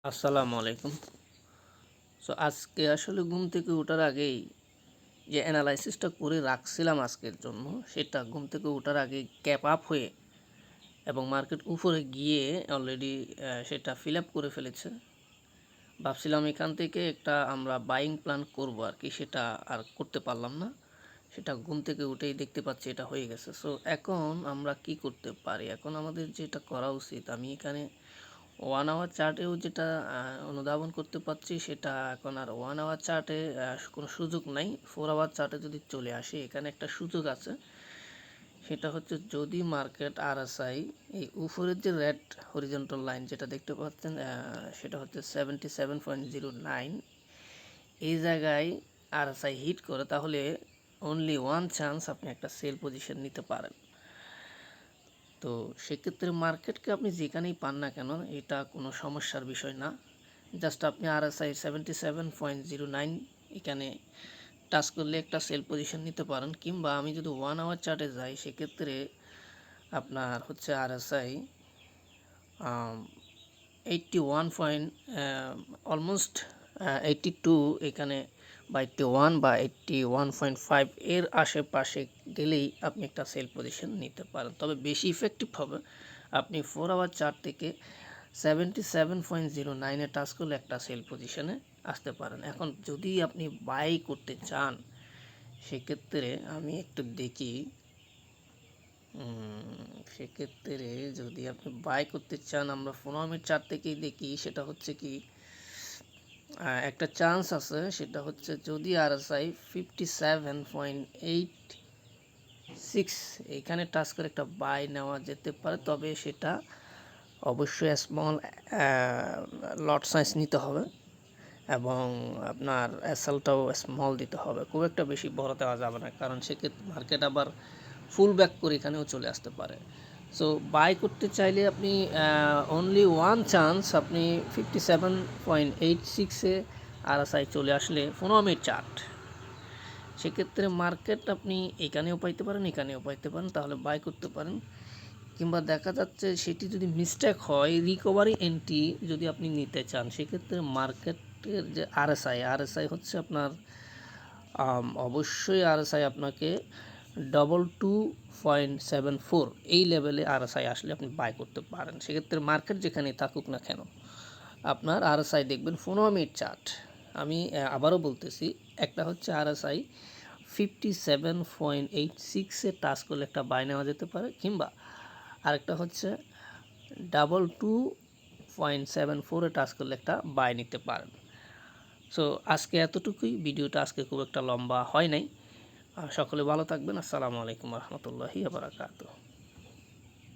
আসসালামু আলাইকুম। আজকে আসলে ঘুম থেকে ওঠার আগেই যে অ্যানালাইসিসটা করে রাখছিলাম আজকের জন্য, সেটা ঘুম থেকে ওঠার আগে গ্যাপ আপ হয়ে এবং মার্কেট উপরে গিয়ে অলরেডি সেটা ফিল আপ করে ফেলেছে। ভাবছিলাম এখান থেকে একটা আমরা বাইং প্ল্যান করব আর কি, সেটা আর করতে পারলাম না। সেটা ঘুম থেকে উঠেই দেখতে পাচ্ছি এটা হয়ে গেছে। এখন আমরা কি করতে পারি? এখন আমাদের যেটা করা উচিত, আমি এখানে 1 আওয়ার চার্টেও যেটা অনুধাবন করতে পারছি, সেটা এখন আর 1 আওয়ার চার্টে কোনো সুযোগ নাই। 4 আওয়ার চার্টে যদি চলে আসি, এখানে একটা সুযোগ আছে। সেটা হচ্ছে যদি মার্কেট আরএসআই এই উপরের যে রেড হরিজন্টাল লাইন যেটা দেখতে পাচ্ছেন, সেটা হচ্ছে 77.09, এই জায়গায় আরএসআই হিট করে, তাহলে অনলি ওয়ান চান্স আপনি একটা সেল পজিশন নিতে পারেন। তো সেক্ষেত্রে মার্কেটকে আপনি যেখানেই পান না কেন, এটা কোনো সমস্যার বিষয় না। জাস্ট আপনি আরএসআই 77.09 এখানে টাচ করলে একটা সেল পজিশন নিতে পারেন, কিংবা আমি যদি 1 আওয়ার চার্টে যাই, সেক্ষেত্রে আপনার হচ্ছে আরএসআই 81 পয়েন্ট, অলমোস্ট 82 এখানে বা 81 বা 81.5 এর আশেপাশে গেলেই আপনি একটা সেল পজিশন নিতে পারেন। তবে বেশি ইফেক্টিভ হবে আপনি 4 আওয়ার চার্ট থেকে 77.09-এ টাচ করলে একটা সেল পজিশনে আসতে পারেন। এখন যদি আপনি বাই করতে চান, সেক্ষেত্রে আমি একটু দেখি। সেক্ষেত্রে যদি আপনি বাই করতে চান, আমরা 15 মিনিট চার্ট থেকেই দেখি। সেটা হচ্ছে কি, একটা চান্স আছে, সেটা হচ্ছে যদি আরএসআই 57.86 এখানে টাচ করে একটা বাই নেওয়া যেতে পারে। তবে সেটা অবশ্যই স্মল লট সাইজ নিতে হবে এবং আপনার এসএলটাও স্মল দিতে হবে, খুব একটা বেশি বড় দেওয়া যাবে না, কারণ সেক্ষেত্রে মার্কেট আবার ফুল ব্যাক করে এখানেও চলে আসতে পারে। বাই করতে চাইলে আপনি অনলি ওয়ান চান্স, আপনি 57.86-এ আরএসআই চলে আসলে 15 মিনিট চার্ট, সেক্ষেত্রে মার্কেট আপনি এখানেও পাইতে পারেন, এখানেও পাইতে পারেন, তাহলে বাই করতে পারেন। কিংবা দেখা যাচ্ছে সেটি যদি মিস্টেক হয়, রিকভারি এন্ট্রি যদি আপনি নিতে চান, সেক্ষেত্রে মার্কেটের যে আরএসআই হচ্ছে আপনার অবশ্যই আরএসআই আপনাকে 22.74 এই লেভেলে আরএসআই আসলে আপনি বাই করতে পারেন। সেক্ষেত্রে মার্কেট যেখানে থাকুক না কেন, আপনার আরএসআই দেখবেন 15 মিনিট চার্ট। আমি আবারও বলতেছি, একটা হচ্ছে আরএসআই 57.86-এ টাচ করলে একটা বাই নেওয়া যেতে পারে, কিংবা আরেকটা হচ্ছে 22.74-এ টাচ করলে একটা বাই নিতে পারেন। আজকে এতটুকুই। ভিডিওটা আজকে খুব একটা লম্বা হয় নাই। সকলে ভালো থাকবেন। আসসালামু আলাইকুম রহমতুল্লাহি ওয়া বারাকাতুহু।